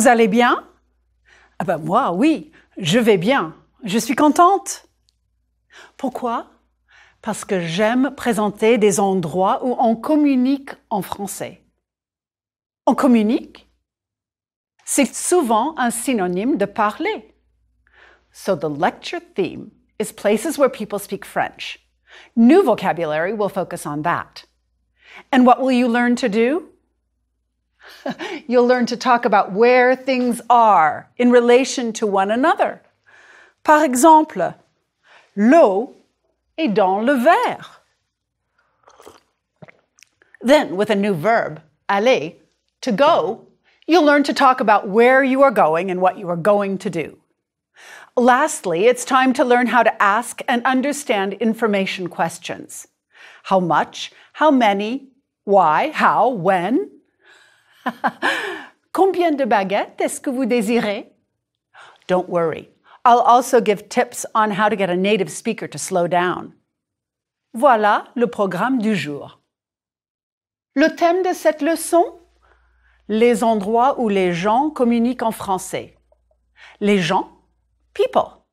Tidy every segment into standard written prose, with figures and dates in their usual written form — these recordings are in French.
Vous allez bien? Ah ben moi, oui, je vais bien. Je suis contente. Pourquoi? Parce que j'aime présenter des endroits où on communique en français. On communique? C'est souvent un synonyme de parler. So the lecture theme is places where people speak French. New vocabulary will focus on that. And what will you learn to do? You'll learn to talk about where things are in relation to one another. Par exemple, l'eau est dans le verre. Then, with a new verb, aller, to go, you'll learn to talk about where you are going and what you are going to do. Lastly, it's time to learn how to ask and understand information questions. How much? How many? Why? How? When? Combien de baguettes est-ce que vous désirez? Don't worry. I'll also give tips on how to get a native speaker to slow down. Voilà le programme du jour. Le thème de cette leçon? Les endroits où les gens communiquent en français. Les gens? People.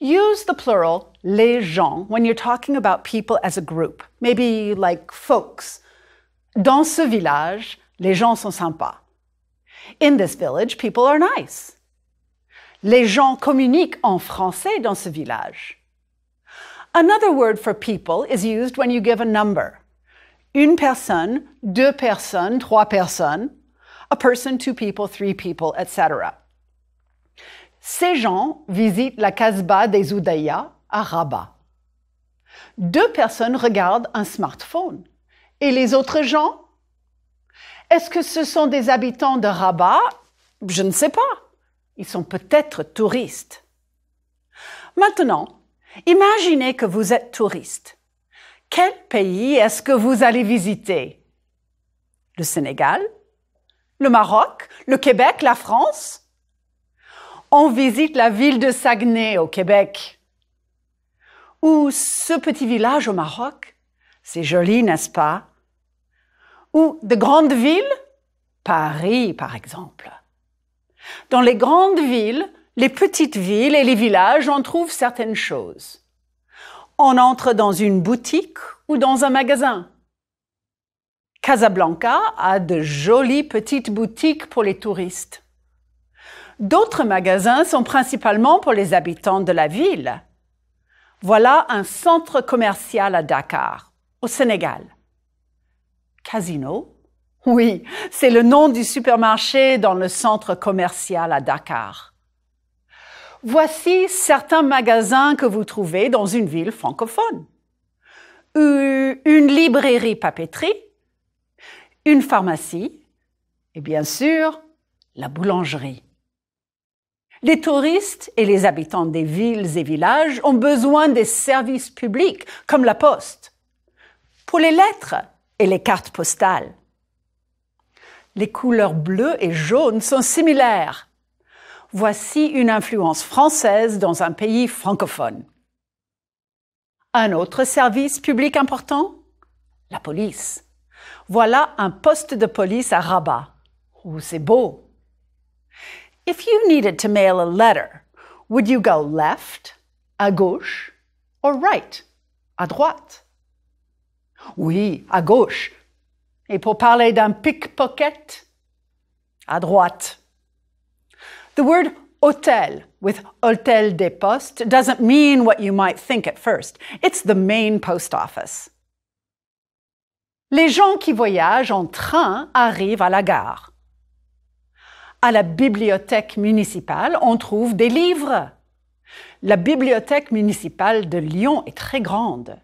Use the plural les gens when you're talking about people as a group, maybe like folks. Dans ce village, les gens sont sympas. In this village, people are nice. Les gens communiquent en français dans ce village. Another word for people is used when you give a number. Une personne, deux personnes, trois personnes, a person, two people, three people, etc. Ces gens visitent la Casbah des Oudayas à Rabat. Deux personnes regardent un smartphone. Et les autres gens? Est-ce que ce sont des habitants de Rabat? Je ne sais pas. Ils sont peut-être touristes. Maintenant, imaginez que vous êtes touriste. Quel pays est-ce que vous allez visiter? Le Sénégal? Le Maroc? Le Québec? La France? On visite la ville de Saguenay au Québec. Ou ce petit village au Maroc. C'est joli, n'est-ce pas? Ou de grandes villes? Paris, par exemple. Dans les grandes villes, les petites villes et les villages, on trouve certaines choses. On entre dans une boutique ou dans un magasin. Casablanca a de jolies petites boutiques pour les touristes. D'autres magasins sont principalement pour les habitants de la ville. Voilà un centre commercial à Dakar, au Sénégal. Casino? Oui, c'est le nom du supermarché dans le centre commercial à Dakar. Voici certains magasins que vous trouvez dans une ville francophone. Une librairie papeterie, une pharmacie et bien sûr, la boulangerie. Les touristes et les habitants des villes et villages ont besoin des services publics comme la poste, pour les lettres et les cartes postales. Les couleurs bleues et jaunes sont similaires. Voici une influence française dans un pays francophone. Un autre service public important? La police. Voilà un poste de police à Rabat. Oh, c'est beau. If you needed to mail a letter, would you go left, à gauche, or right, à droite? Oui, à gauche. Et pour parler d'un pickpocket, à droite. The word hôtel with Hôtel des Postes doesn't mean what you might think at first. It's the main post office. Les gens qui voyagent en train arrivent à la gare. À la bibliothèque municipale, on trouve des livres. La bibliothèque municipale de Lyon est très grande.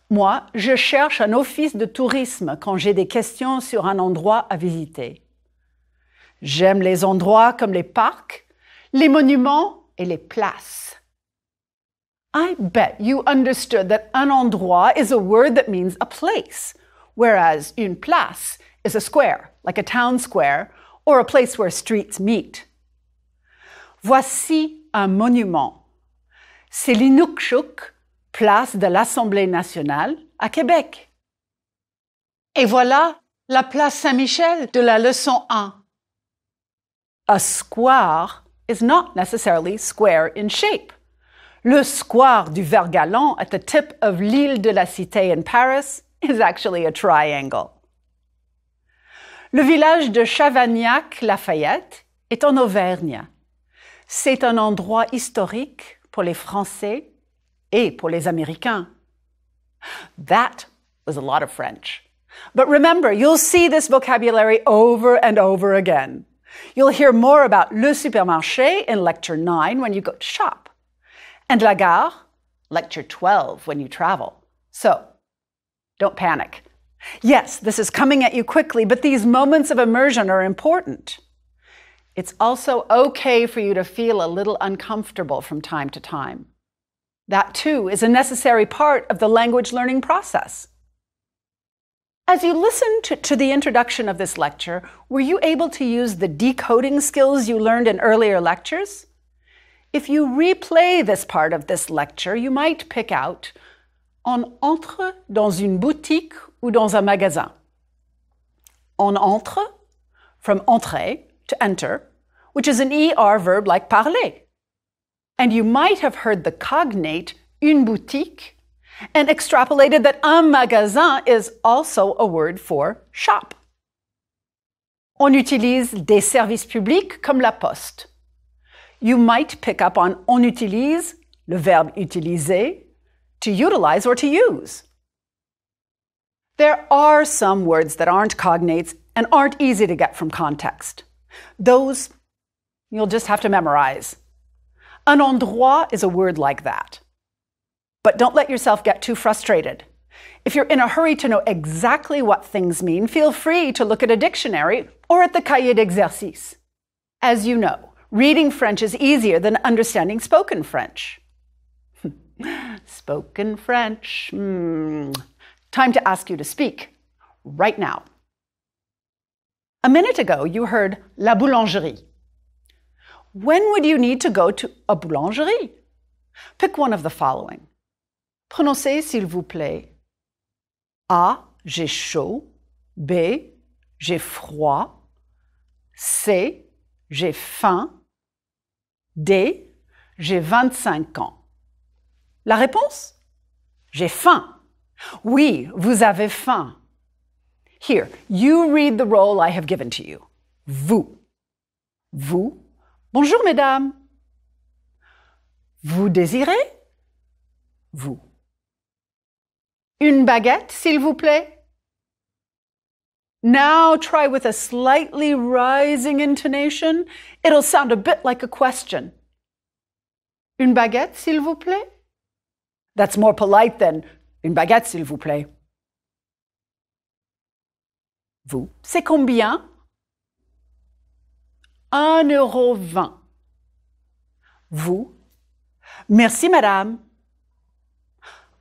Moi, je cherche un office de tourisme quand j'ai des questions sur un endroit à visiter. J'aime les endroits comme les parcs, les monuments et les places. I bet you understood that un endroit is a word that means a place, whereas une place is a square, like a town square, or a place where streets meet. Voici un monument. C'est l'Inukshuk, place de l'Assemblée nationale à Québec. Et voilà la place Saint-Michel de la leçon 1. A square is not necessarily square in shape. Le square du Vert-Galant at the tip of l'île de la Cité in Paris is actually a triangle. Le village de Chavagnac-Lafayette est en Auvergne. C'est un endroit historique pour les Français et pour les Américains. That was a lot of French. But remember, you'll see this vocabulary over and over again. You'll hear more about le supermarché in Lecture 9 when you go to shop, and la gare, Lecture 12 when you travel. So, don't panic. Yes, this is coming at you quickly, but these moments of immersion are important. It's also okay for you to feel a little uncomfortable from time to time. That, too, is a necessary part of the language learning process. As you listened to the introduction of this lecture, were you able to use the decoding skills you learned in earlier lectures? If you replay this part of this lecture, you might pick out on entre dans une boutique ou dans un magasin. On entre, from entrer, to enter, which is an ER verb like parler. And you might have heard the cognate une boutique and extrapolated that un magasin is also a word for shop. On utilise des services publics comme la poste. You might pick up on on utilise, le verbe utiliser, to utilize or to use. There are some words that aren't cognates and aren't easy to get from context. Those you'll just have to memorize. Un endroit is a word like that. But don't let yourself get too frustrated. If you're in a hurry to know exactly what things mean, feel free to look at a dictionary or at the cahier d'exercice. As you know, reading French is easier than understanding spoken French. Spoken French. Time to ask you to speak right now. A minute ago, you heard la boulangerie. When would you need to go to a boulangerie? Pick one of the following. Prononcez, s'il vous plaît. A, j'ai chaud. B, j'ai froid. C, j'ai faim. D, j'ai 25 ans. La réponse? J'ai faim. Oui, vous avez faim. Here, you read the role I have given to you. Vous. Vous. Bonjour, mesdames. Vous désirez? Vous. Une baguette, s'il vous plaît? Now try with a slightly rising intonation. It'll sound a bit like a question. Une baguette, s'il vous plaît? That's more polite than une baguette, s'il vous plaît. Vous. C'est combien? 1,20 €. Vous. Merci, madame.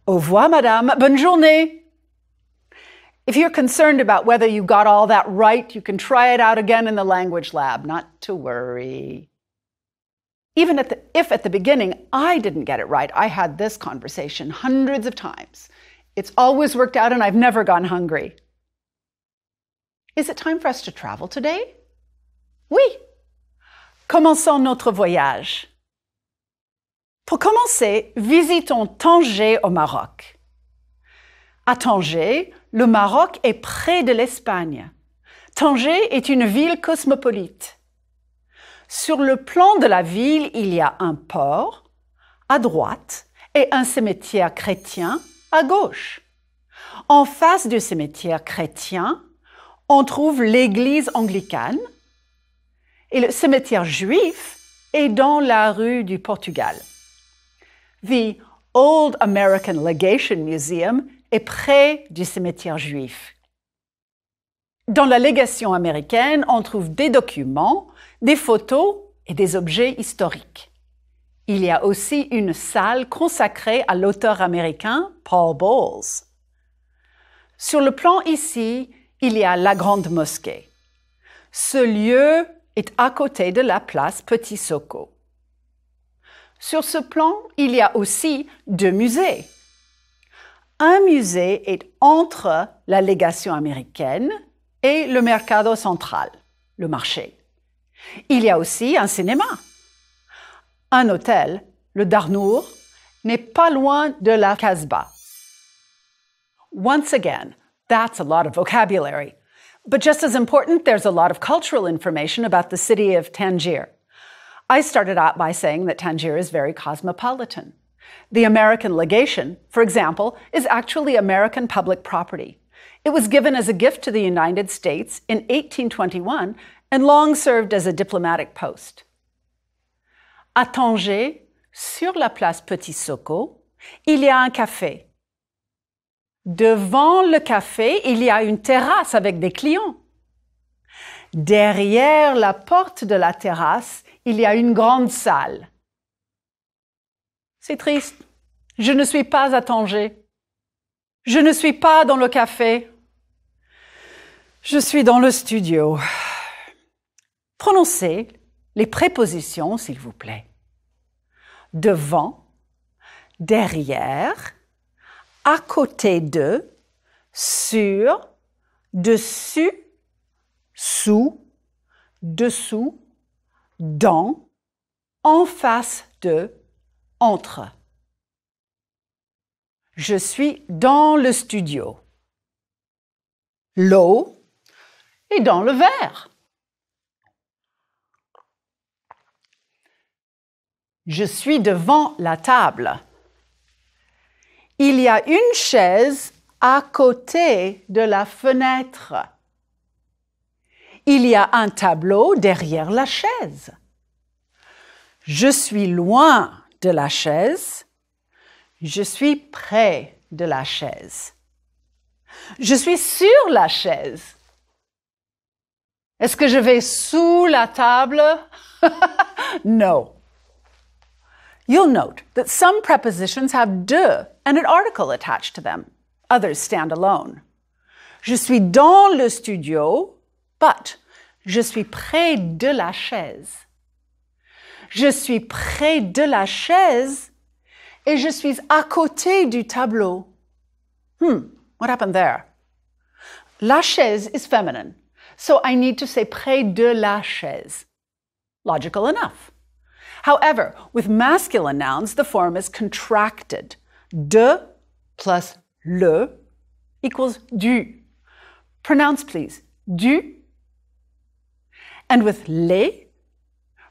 Au revoir, madame. Bonne journée. If you're concerned about whether you got all that right, you can try it out again in the language lab. Not to worry. Even if at the beginning I didn't get it right, I had this conversation hundreds of times. It's always worked out and I've never gone hungry. Is it time for us to travel today? Oui. Commençons notre voyage. Pour commencer, visitons Tanger au Maroc. À Tanger, le Maroc est près de l'Espagne. Tanger est une ville cosmopolite. Sur le plan de la ville, il y a un port à droite et un cimetière chrétien à gauche. En face du cimetière chrétien, on trouve l'église anglicane et le cimetière juif est dans la rue du Portugal. The Old American Legation Museum est près du cimetière juif. Dans la légation américaine, on trouve des documents, des photos et des objets historiques. Il y a aussi une salle consacrée à l'auteur américain Paul Bowles. Sur le plan ici, il y a la Grande Mosquée. Ce lieu est à côté de la place Petit Soko. Sur ce plan, il y a aussi 2 musées. Un musée est entre la légation américaine et le Mercado Central, le marché. Il y a aussi un cinéma. Un hôtel, le Darnour, n'est pas loin de la Casbah. Once again, that's a lot of vocabulary. But just as important, there's a lot of cultural information about the city of Tangier. I started out by saying that Tangier is very cosmopolitan. The American legation, for example, is actually American public property. It was given as a gift to the United States in 1821 and long served as a diplomatic post. À Tanger, sur la place Petit Soko, il y a un café. Devant le café, il y a une terrasse avec des clients. Derrière la porte de la terrasse, il y a une grande salle. C'est triste. Je ne suis pas à Tanger. Je ne suis pas dans le café. Je suis dans le studio. Prononcez les prépositions, s'il vous plaît. Devant, derrière, à côté de, sur, dessus, sous, dessous, dans, en face de, entre. Je suis dans le studio. L'eau est dans le verre. Je suis devant la table. Il y a une chaise à côté de la fenêtre. Il y a un tableau derrière la chaise. Je suis loin de la chaise. Je suis près de la chaise. Je suis sur la chaise. Est-ce que je vais sous la table? No. You'll note that some prepositions have de and an article attached to them. Others stand alone. Je suis dans le studio, but je suis près de la chaise. Je suis près de la chaise et je suis à côté du tableau. What happened there? La chaise is feminine, so I need to say près de la chaise. Logical enough. However, with masculine nouns, the form is contracted. De plus le equals du. Pronounce, please. Du. And with les,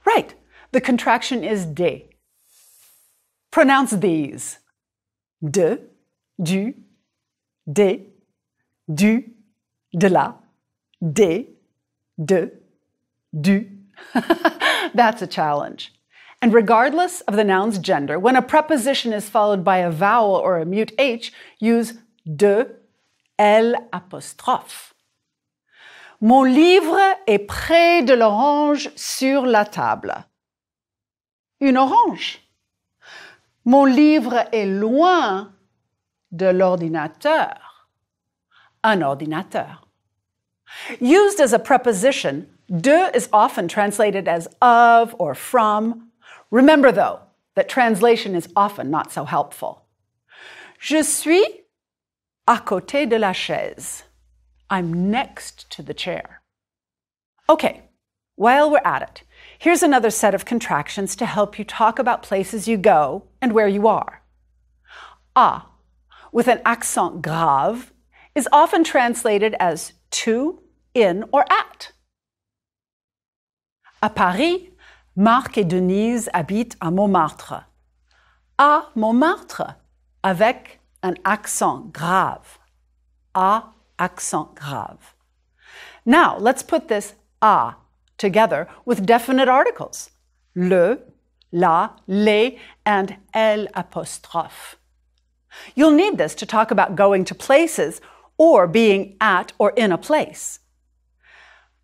right, the contraction is de. Pronounce these. De, du, de, du, de la, de, du. That's a challenge. And regardless of the noun's gender, when a preposition is followed by a vowel or a mute H, use de, L apostrophe. Mon livre est près de l'orange sur la table. Une orange. Mon livre est loin de l'ordinateur. Un ordinateur. Used as a preposition, de is often translated as of or from. Remember, though, that translation is often not so helpful. Je suis à côté de la chaise. I'm next to the chair. Okay, while we're at it, here's another set of contractions to help you talk about places you go and where you are. À, with an accent grave, is often translated as to, in, or at. À Paris, Marc et Denise habitent à Montmartre. À Montmartre, avec un accent grave. À accent grave. Now, let's put this à together with definite articles. Le, la, les, and L apostrophe. You'll need this to talk about going to places or being at or in a place.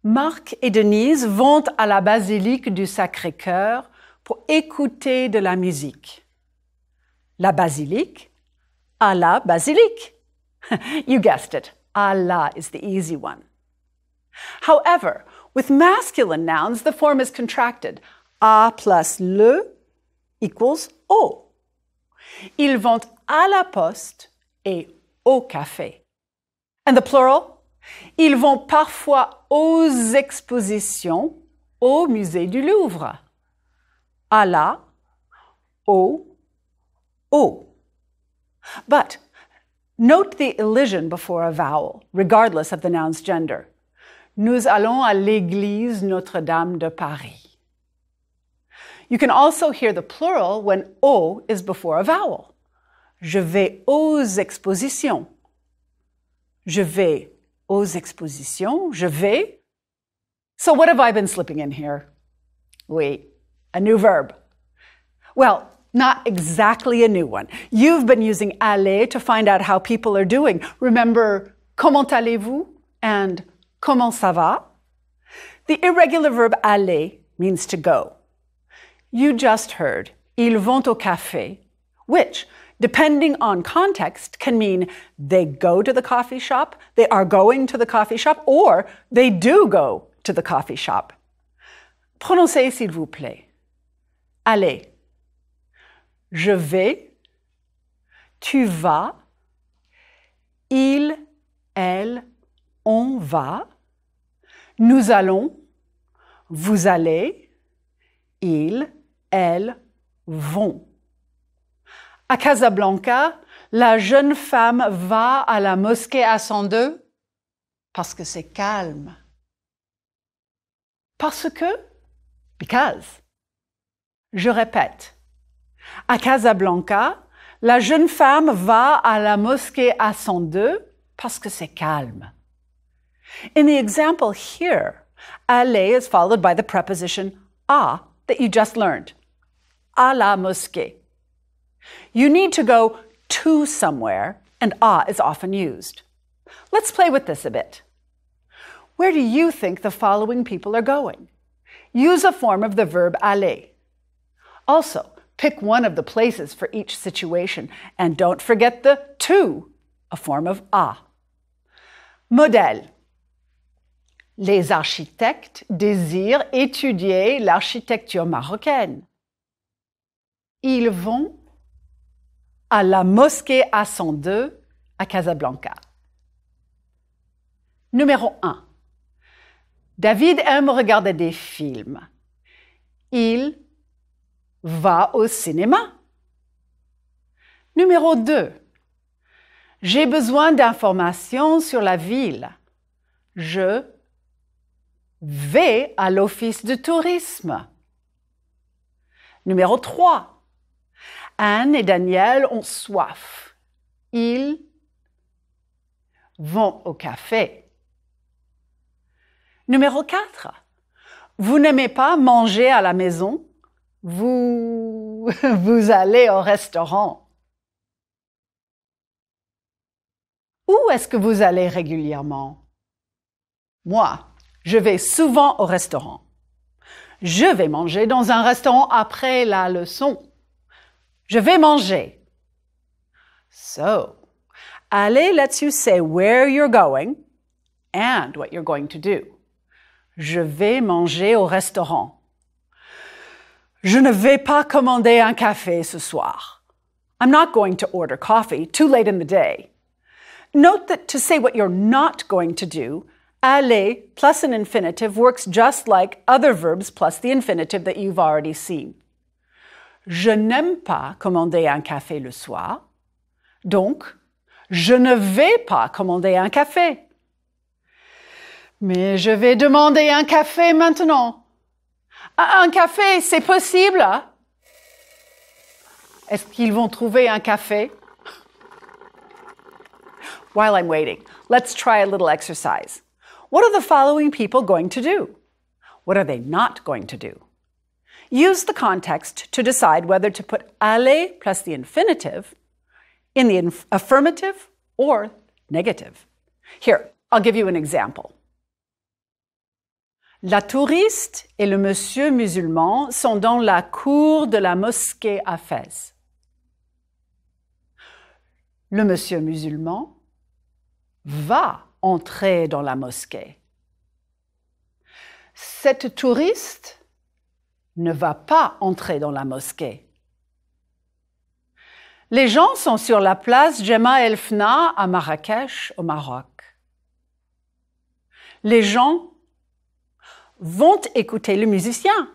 Marc et Denise vont à la basilique du Sacré-Cœur pour écouter de la musique. La basilique, à la basilique. You guessed it, à la is the easy one. However, with masculine nouns, the form is contracted. À plus le equals au. Ils vont à la poste et au café. And the plural? Ils vont parfois aux expositions, au musée du Louvre. À la, au. But note the elision before a vowel, regardless of the noun's gender. Nous allons à l'église Notre-Dame de Paris. You can also hear the plural when au is before a vowel. Je vais aux expositions. Je vais aux expositions. Je vais. So what have I been slipping in here? Oui, a new verb. Well, not exactly a new one. You've been using aller to find out how people are doing. Remember, comment allez-vous and comment ça va? The irregular verb aller means to go. You just heard, ils vont au café, which, depending on context, can mean they go to the coffee shop, they are going to the coffee shop, or they do go to the coffee shop. Prononcez, s'il vous plaît. Allez. Je vais, tu vas, il, elle, on va, nous allons, vous allez, ils, elles vont. À Casablanca, la jeune femme va à la mosquée à 102 parce que c'est calme. Parce que? Because. Je répète. À Casablanca, la jeune femme va à la mosquée à 102 parce que c'est calme. In the example here, aller is followed by the preposition à that you just learned. À la mosquée. You need to go to somewhere, and à is often used. Let's play with this a bit. Where do you think the following people are going? Use a form of the verb aller. Also, pick one of the places for each situation, and don't forget the to, a form of à. Modèle. Les architectes désirent étudier l'architecture marocaine. Ils vont à la mosquée à 102 à Casablanca. Numéro 1. David aime regarder des films. Il va au cinéma. Numéro 2. J'ai besoin d'informations sur la ville. Je vais à l'office de tourisme. Numéro 3. Anne et Daniel ont soif. Ils vont au café. Numéro 4. Vous n'aimez pas manger à la maison? Vous allez au restaurant. Où est-ce que vous allez régulièrement? Moi, je vais souvent au restaurant. Je vais manger dans un restaurant après la leçon. Je vais manger. So, aller lets you say where you're going and what you're going to do. Je vais manger au restaurant. Je ne vais pas commander un café ce soir. I'm not going to order coffee too late in the day. Note that to say what you're not going to do, aller plus an infinitive works just like other verbs plus the infinitive that you've already seen. Je n'aime pas commander un café le soir, donc je ne vais pas commander un café. Mais je vais demander un café maintenant. Un café, c'est possible? Est-ce qu'ils vont trouver un café? While I'm waiting, let's try a little exercise. What are the following people going to do? What are they not going to do? Use the context to decide whether to put aller plus the infinitive in the affirmative or negative. Here, I'll give you an example. La touriste et le monsieur musulman sont dans la cour de la mosquée à Fès. Le monsieur musulman va entrer dans la mosquée. Cette touriste ne va pas entrer dans la mosquée. Les gens sont sur la place Jemaa El Fna à Marrakech, au Maroc. Les gens vont écouter le musicien.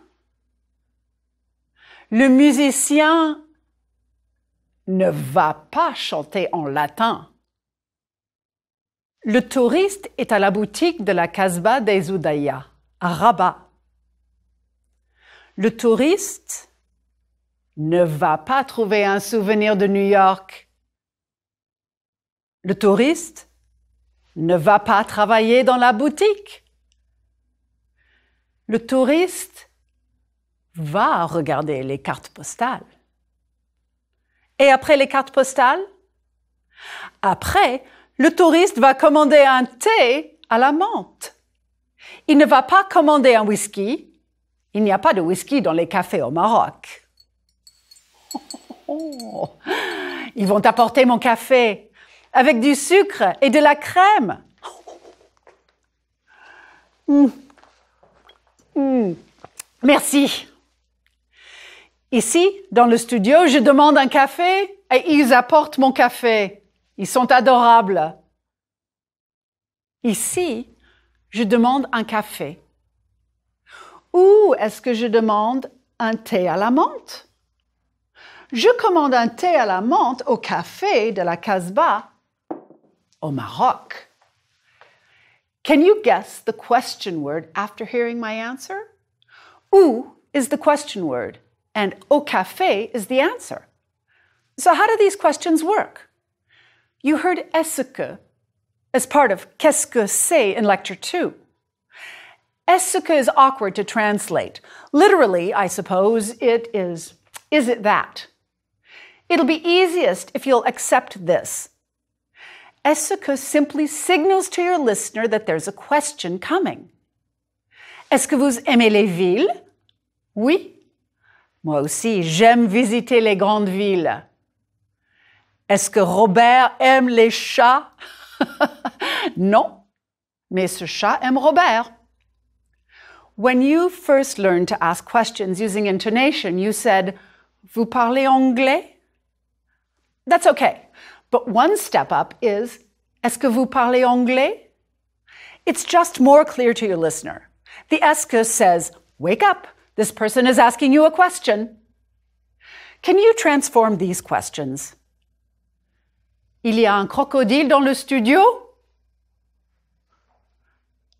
Le musicien ne va pas chanter en latin. Le touriste est à la boutique de la Casbah des Oudaya, à Rabat. Le touriste ne va pas trouver un souvenir de New York. Le touriste ne va pas travailler dans la boutique. Le touriste va regarder les cartes postales. Et après les cartes postales? Après, le touriste va commander un thé à la menthe. Il ne va pas commander un whisky. Il n'y a pas de whisky dans les cafés au Maroc. Ils vont apporter mon café avec du sucre et de la crème. Merci. Ici, dans le studio, je demande un café et ils apportent mon café. Ils sont adorables. Ici, je demande un café. Ou est-ce que je demande un thé à la menthe? Je commande un thé à la menthe au café de la Casbah au Maroc. Can you guess the question word after hearing my answer? Ou is the question word and au café is the answer. So how do these questions work? You heard est-ce que as part of qu'est-ce que c'est in lecture 2. Est-ce que is awkward to translate. Literally, I suppose, it is it that? It'll be easiest if you'll accept this. Est-ce que simply signals to your listener that there's a question coming. Est-ce que vous aimez les villes? Oui. Moi aussi, j'aime visiter les grandes villes. Est-ce que Robert aime les chats? Non, mais ce chat aime Robert. When you first learned to ask questions using intonation, you said, "Vous parlez anglais?" That's okay. But one step up is, est-ce que vous parlez anglais? It's just more clear to your listener. The est-ce que says, wake up, this person is asking you a question. Can you transform these questions? Il y a un crocodile dans le studio?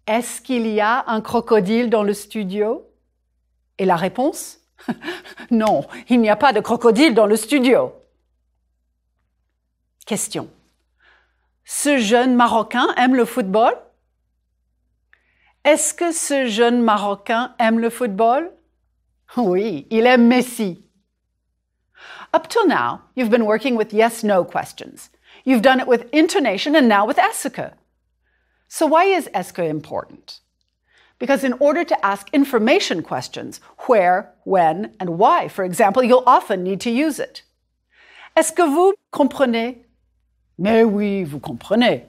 Est-ce qu'il y a un crocodile dans le studio? Et la réponse? Non, il n'y a pas de crocodile dans le studio. Question. Ce jeune Marocain aime le football? Est-ce que ce jeune Marocain aime le football? Oui, il aime Messi. Up till now, you've been working with yes-no questions. You've done it with intonation and now with est-ce que. So why is est-ce que important? Because in order to ask information questions, where, when, and why, for example, you'll often need to use it. Est-ce que vous comprenez? Mais oui, vous comprenez.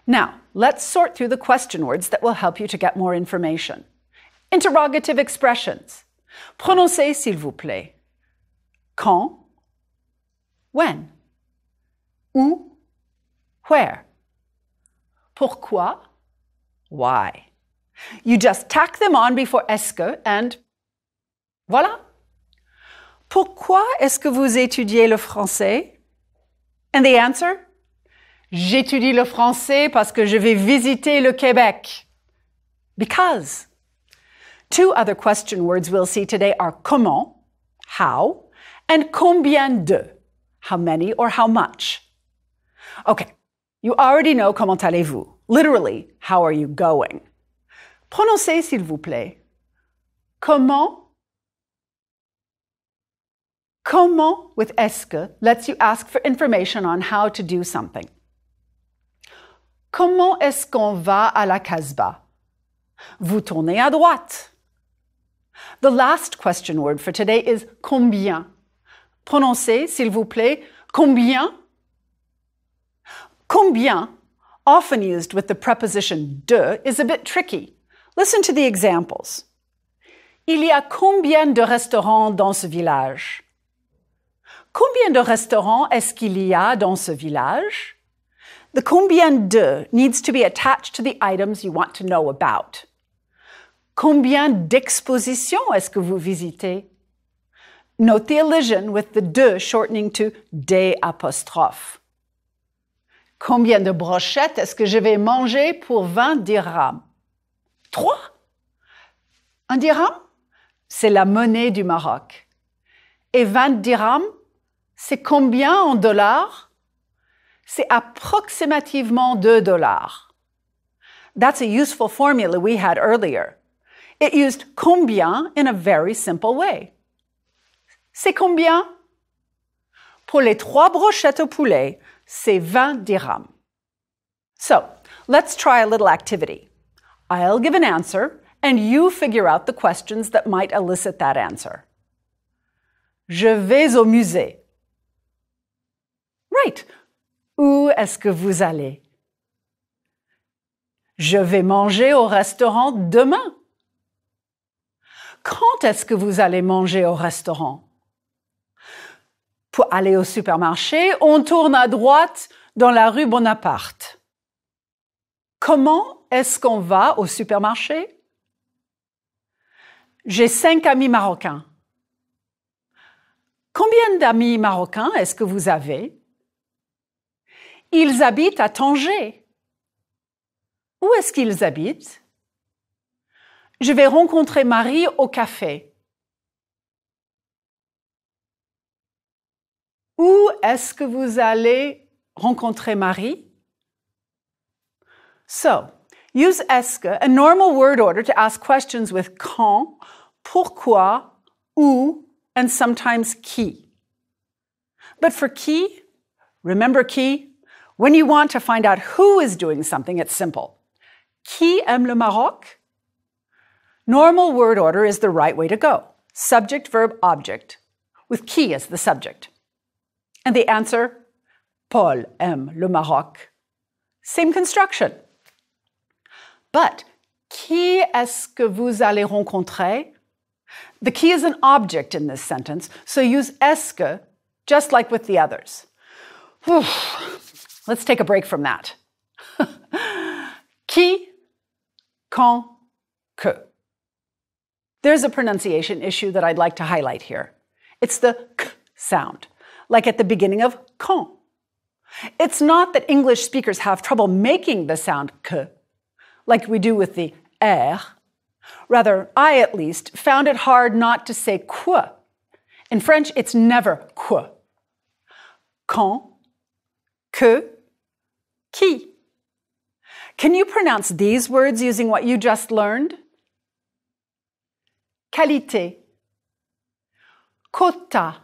Now, let's sort through the question words that will help you to get more information. Interrogative expressions. Prononcez, s'il vous plaît. Quand? When? Où? Where? Pourquoi? Why? You just tack them on before est-ce que and voilà. Pourquoi est-ce que vous étudiez le français? And the answer? J'étudie le français parce que je vais visiter le Québec. Because. Two other question words we'll see today are comment, how, and combien de, how many or how much. Okay, you already know comment allez-vous. Literally, how are you going? Prononcez, s'il vous plaît. Comment? Comment with est-ce que lets you ask for information on how to do something. Comment est-ce qu'on va à la Casbah? Vous tournez à droite. The last question word for today is combien. Prononcez, s'il vous plaît, combien? Combien, often used with the preposition de, is a bit tricky. Listen to the examples. Il y a combien de restaurants dans ce village? Combien de restaurants est-ce qu'il y a dans ce village? The combien de needs to be attached to the items you want to know about. Combien d'expositions est-ce que vous visitez? Note the elision with the de shortening to des apostrophes. Combien de brochettes est-ce que je vais manger pour 20 dirhams? 3. Un dirham, c'est la monnaie du Maroc. Et 20 dirhams, c'est combien en dollars? C'est approximativement 2 dollars. That's a useful formula we had earlier. It used combien in a very simple way. C'est combien? Pour les 3 brochettes au poulet, c'est 20 dirhams. So, let's try a little activity. I'll give an answer, and you figure out the questions that might elicit that answer. Je vais au musée. Right. Où est-ce que vous allez? Je vais manger au restaurant demain. Quand est-ce que vous allez manger au restaurant? Pour aller au supermarché, on tourne à droite dans la rue Bonaparte. Comment est-ce qu'on va au supermarché? J'ai 5 amis marocains. Combien d'amis marocains est-ce que vous avez? Ils habitent à Tanger. Où est-ce qu'ils habitent? Je vais rencontrer Marie au café. Où est-ce que vous allez rencontrer Marie? So, use est-ce que, a normal word order to ask questions with quand, pourquoi, où, and sometimes qui. But for qui, remember qui? When you want to find out who is doing something, it's simple. Qui aime le Maroc? Normal word order is the right way to go. Subject, verb, object, with qui as the subject. And the answer, Paul aime le Maroc. Same construction. But, qui est-ce que vous allez rencontrer? The qui is an object in this sentence, so use est-ce que, just like with the others. Whew. Let's take a break from that. Qui, quand, que. There's a pronunciation issue that I'd like to highlight here. It's the k sound, like at the beginning of quand. It's not that English speakers have trouble making the sound k, like we do with the r. Rather, I at least found it hard not to say quoi. In French, it's never quoi. Quand, que, qui. Can you pronounce these words using what you just learned? Qualité, quota,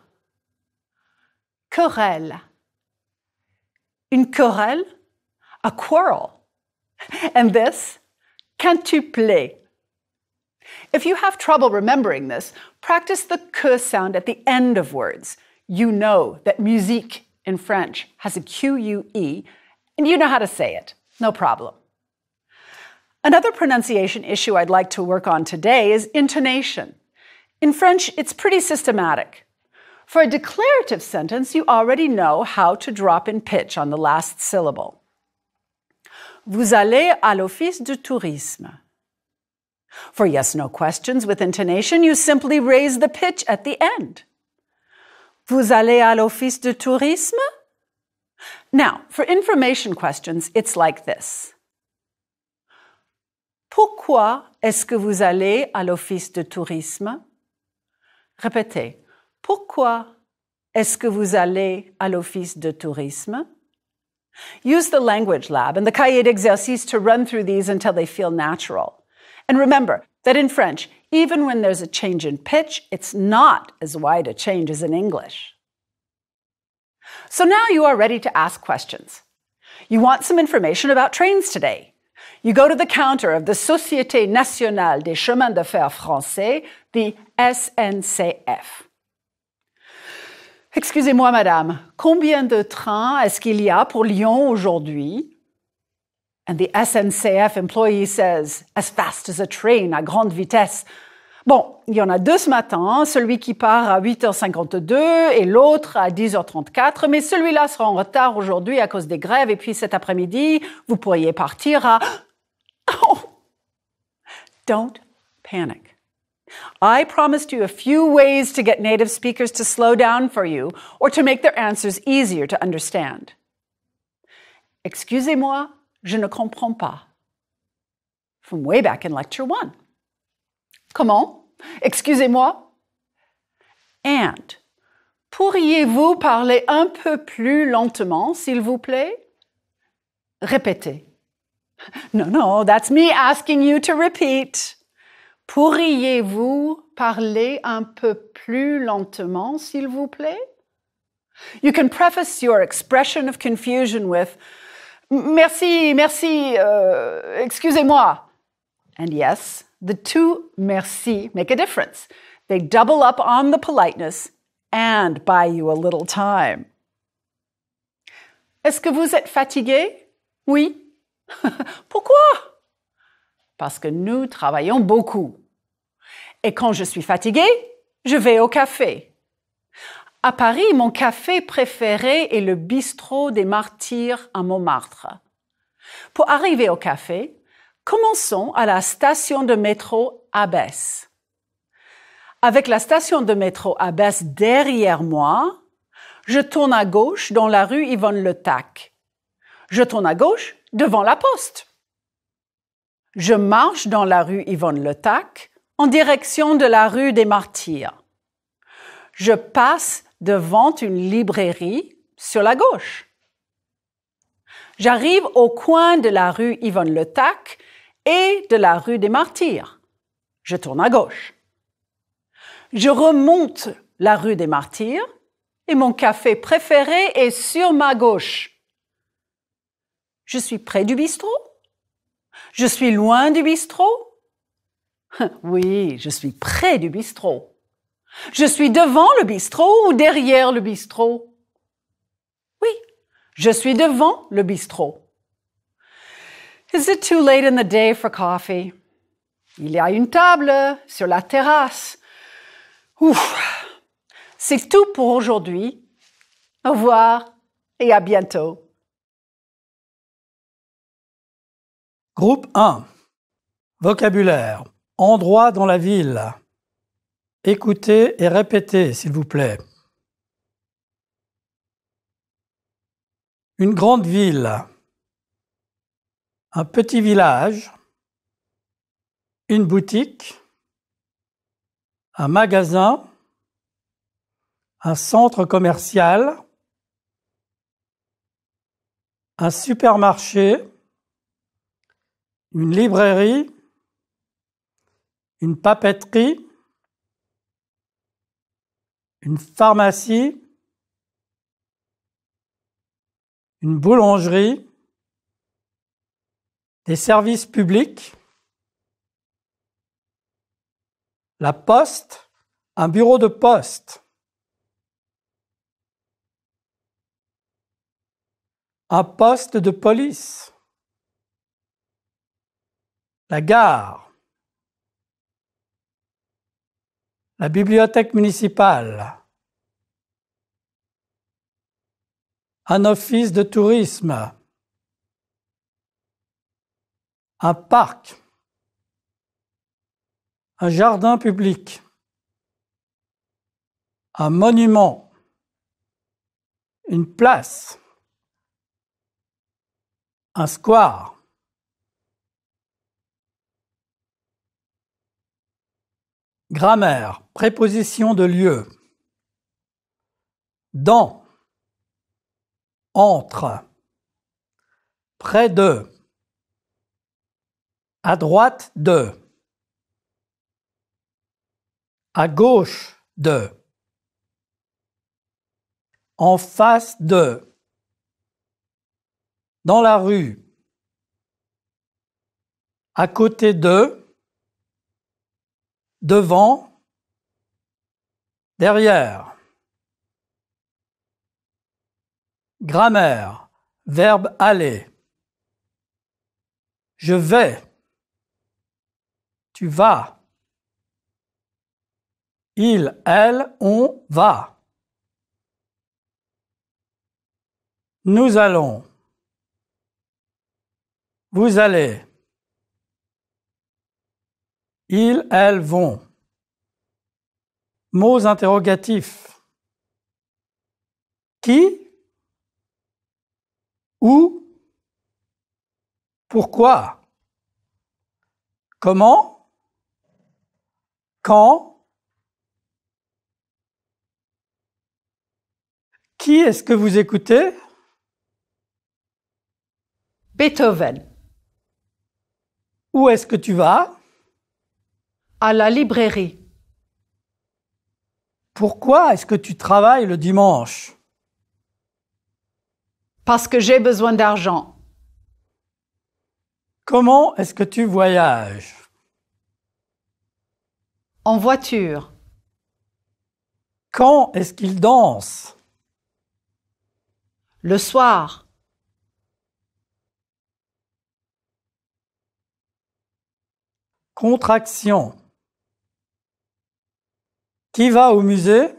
querelle. Une querelle, a quarrel. And this, quintuplé. If you have trouble remembering this, practice the que sound at the end of words. You know that musique in French has a Q-U-E, and you know how to say it. No problem. Another pronunciation issue I'd like to work on today is intonation. In French, it's pretty systematic. For a declarative sentence, you already know how to drop in pitch on the last syllable. Vous allez à l'office du tourisme. For yes-no questions with intonation, you simply raise the pitch at the end. Vous allez à l'office du tourisme? Now, for information questions, it's like this. Pourquoi est-ce que vous allez à l'office de tourisme? Répétez. Pourquoi est-ce que vous allez à l'office de tourisme? Use the language lab and the cahier d'exercice to run through these until they feel natural. And remember that in French, even when there's a change in pitch, it's not as wide a change as in English. So now you are ready to ask questions. You want some information about trains today. You go to the counter of the Société Nationale des Chemins de Fer Français, the SNCF. Excusez-moi, madame, combien de trains est-ce qu'il y a pour Lyon aujourd'hui? And the SNCF employee says, as fast as a train, à grande vitesse. Bon, il y en a 2 ce matin, celui qui part à 8h52 et l'autre à 10h34, mais celui-là sera en retard aujourd'hui à cause des grèves et puis cet après-midi, vous pourriez partir à... Oh! Don't panic. I promised you a few ways to get native speakers to slow down for you or to make their answers easier to understand. Excusez-moi, je ne comprends pas. From way back in lecture 1. Comment? Excusez-moi. And, pourriez-vous parler un peu plus lentement, s'il vous plaît? Répétez. No, that's me asking you to repeat. Pourriez-vous parler un peu plus lentement, s'il vous plaît? You can preface your expression of confusion with, merci, excusez-moi. And yes, the two merci make a difference. They double up on the politeness and buy you a little time. Est-ce que vous êtes fatigué? Oui. Pourquoi? Parce que nous travaillons beaucoup. Et quand je suis fatiguée, je vais au café. À Paris, mon café préféré est le Bistrot des Martyrs à Montmartre. Pour arriver au café, commençons à la station de métro Abbesse. Avec la station de métro Abbesse derrière moi, je tourne à gauche dans la rue Yvonne Le Tac. Je tourne à gauche devant la poste. Je marche dans la rue Yvonne Le Tac en direction de la rue des Martyrs. Je passe devant une librairie sur la gauche. J'arrive au coin de la rue Yvonne Le Tac et de la rue des Martyrs. Je tourne à gauche. Je remonte la rue des Martyrs et mon café préféré est sur ma gauche. Je suis près du bistrot? Je suis loin du bistrot? Oui, je suis près du bistrot. Je suis devant le bistrot ou derrière le bistrot? Oui, je suis devant le bistrot. Is it too late in the day for coffee? Il y a une table sur la terrasse. Ouf, c'est tout pour aujourd'hui. Au revoir et à bientôt. Groupe 1. Vocabulaire. Endroit dans la ville. Écoutez et répétez, s'il vous plaît. Une grande ville. Un petit village. Une boutique. Un magasin. Un centre commercial. Un supermarché. Une librairie. Une papeterie. Une pharmacie. Une boulangerie. Des services publics. La poste. Un bureau de poste. Un poste de police. La gare. La bibliothèque municipale. Un office de tourisme. Un parc. Un jardin public. Un monument. Une place. Un square. Grammaire, préposition de lieu. Dans. Entre. Près de. À droite de. À gauche de. En face de. Dans la rue. À côté de. Devant. Derrière. Grammaire. Verbe aller. Je vais. Tu vas. Il, elle, on va. Nous allons. Vous allez. Ils, elles vont. Mots interrogatifs. Qui? Où? Pourquoi? Comment? Quand? Qui est-ce que vous écoutez? Beethoven. Où est-ce que tu vas? À la librairie. Pourquoi est-ce que tu travailles le dimanche? Parce que j'ai besoin d'argent. Comment est-ce que tu voyages? En voiture. Quand est-ce qu'il danse? Le soir. Contraction. Qui va au musée?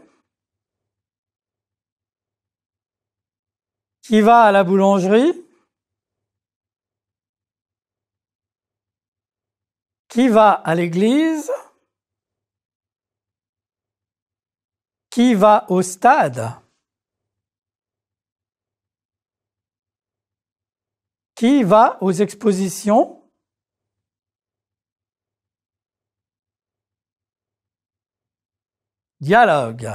Qui va à la boulangerie? Qui va à l'église? Qui va au stade? Qui va aux expositions? Dialogue.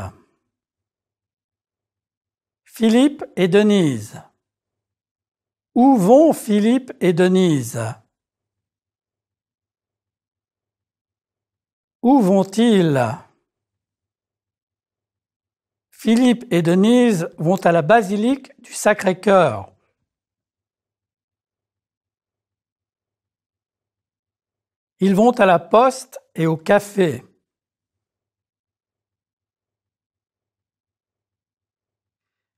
Philippe et Denise. Où vont Philippe et Denise? Où vont-ils? Philippe et Denise vont à la basilique du Sacré-Cœur. Ils vont à la poste et au café.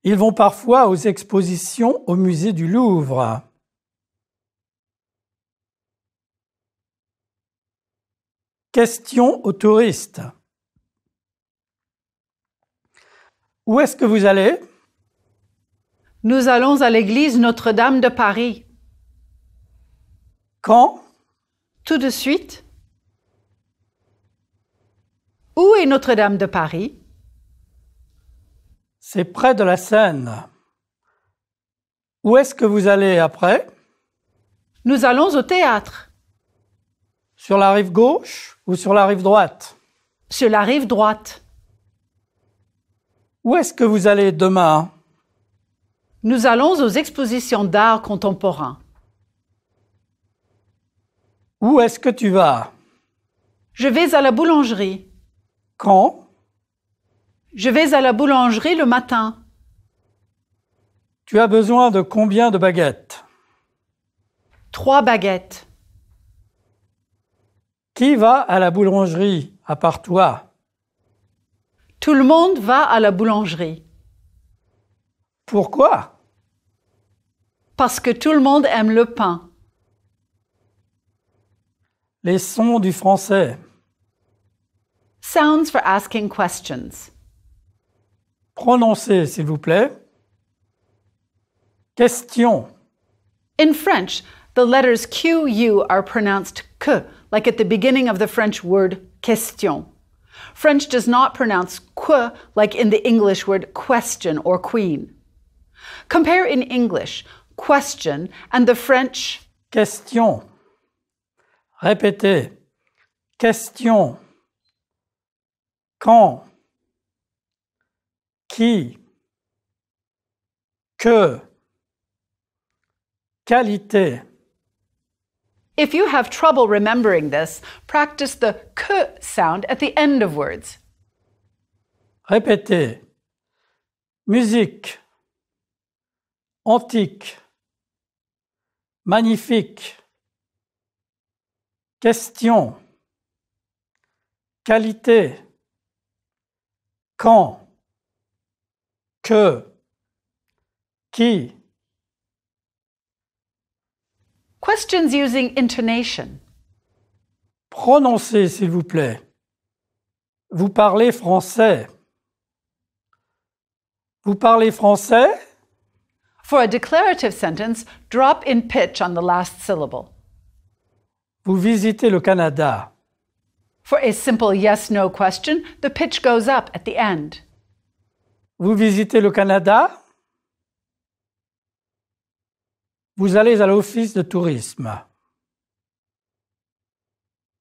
Ils vont parfois aux expositions au musée du Louvre. Question aux touristes. Où est-ce que vous allez? Nous allons à l'église Notre-Dame de Paris. Quand? Tout de suite. Où est Notre-Dame de Paris? C'est près de la Seine. Où est-ce que vous allez après? Nous allons au théâtre. Sur la rive gauche ou sur la rive droite? Sur la rive droite. Où est-ce que vous allez demain? Nous allons aux expositions d'art contemporain. Où est-ce que tu vas? Je vais à la boulangerie. Quand? Je vais à la boulangerie le matin. Tu as besoin de combien de baguettes? 3 baguettes. Qui va à la boulangerie à part toi? Tout le monde va à la boulangerie. Pourquoi? Parce que tout le monde aime le pain. Les sons du français. Sounds for asking questions. Prononcez, s'il vous plaît. Question. In French, the letters Q, U are pronounced K, like at the beginning of the French word question. French does not pronounce Qu like in the English word question or queen. Compare in English question and the French Question. Répétez. Question. Quand? Qui? Que? Qualité. If you have trouble remembering this, practice the K sound at the end of words. Répétez. Musique. Antique. Magnifique. Question. Qualité. Quand? Que? Qui? Questions using intonation. Prononcez, s'il vous plaît. Vous parlez français. Vous parlez français? For a declarative sentence, drop in pitch on the last syllable. Vous visitez le Canada. For a simple yes-no question, the pitch goes up at the end. Vous visitez le Canada? Vous allez à l'office de tourisme.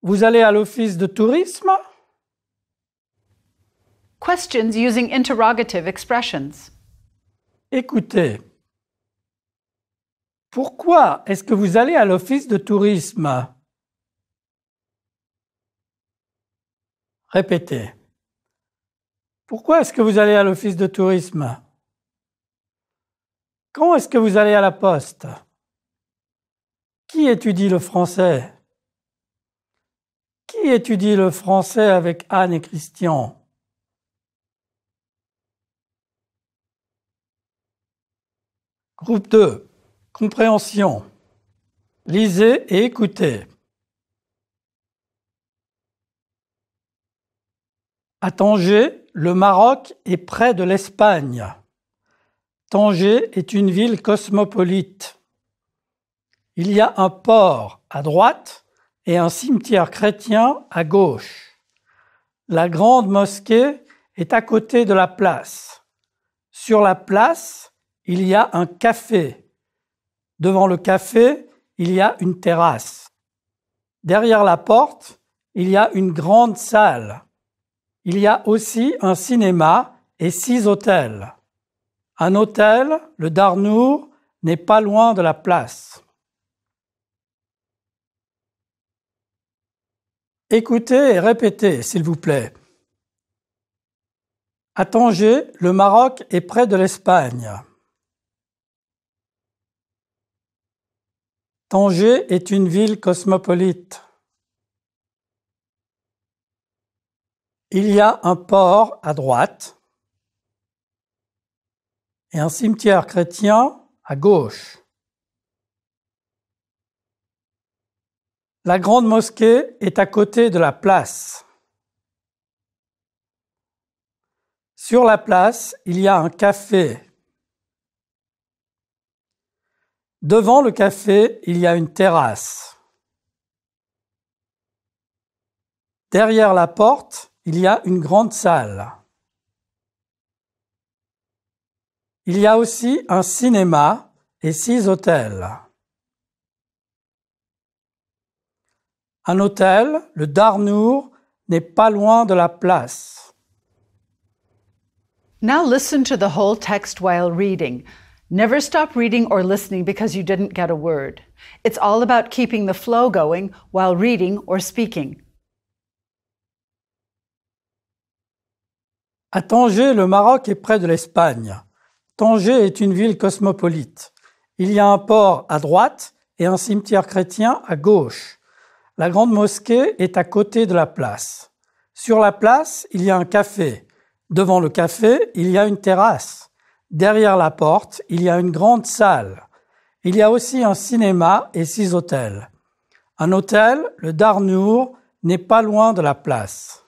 Vous allez à l'office de tourisme? Questions using interrogative expressions. Écoutez. Pourquoi est-ce que vous allez à l'office de tourisme? Répétez. Pourquoi est-ce que vous allez à l'office de tourisme? Quand est-ce que vous allez à la poste? Qui étudie le français? Qui étudie le français avec Anne et Christian? Groupe 2. Compréhension. Lisez et écoutez. À Tanger, le Maroc est près de l'Espagne. Tanger est une ville cosmopolite. Il y a un port à droite et un cimetière chrétien à gauche. La grande mosquée est à côté de la place. Sur la place, il y a un café. Devant le café, il y a une terrasse. Derrière la porte, il y a une grande salle. Il y a aussi un cinéma et 6 hôtels. Un hôtel, le Darnour, n'est pas loin de la place. Écoutez et répétez, s'il vous plaît. À Tanger, le Maroc est près de l'Espagne. Tanger est une ville cosmopolite. Il y a un port à droite et un cimetière chrétien à gauche. La grande mosquée est à côté de la place. Sur la place, il y a un café. Devant le café, il y a une terrasse. Derrière la porte, il y a une grande salle. Il y a aussi un cinéma et 6 hôtels. Un hôtel, le Darnour, n'est pas loin de la place. Now listen to the whole text while reading. Never stop reading or listening because you didn't get a word. It's all about keeping the flow going while reading or speaking. À Tanger, le Maroc est près de l'Espagne. Tanger est une ville cosmopolite. Il y a un port à droite et un cimetière chrétien à gauche. La grande mosquée est à côté de la place. Sur la place, il y a un café. Devant le café, il y a une terrasse. Derrière la porte, il y a une grande salle. Il y a aussi un cinéma et 6 hôtels. Un hôtel, le Darnour, n'est pas loin de la place.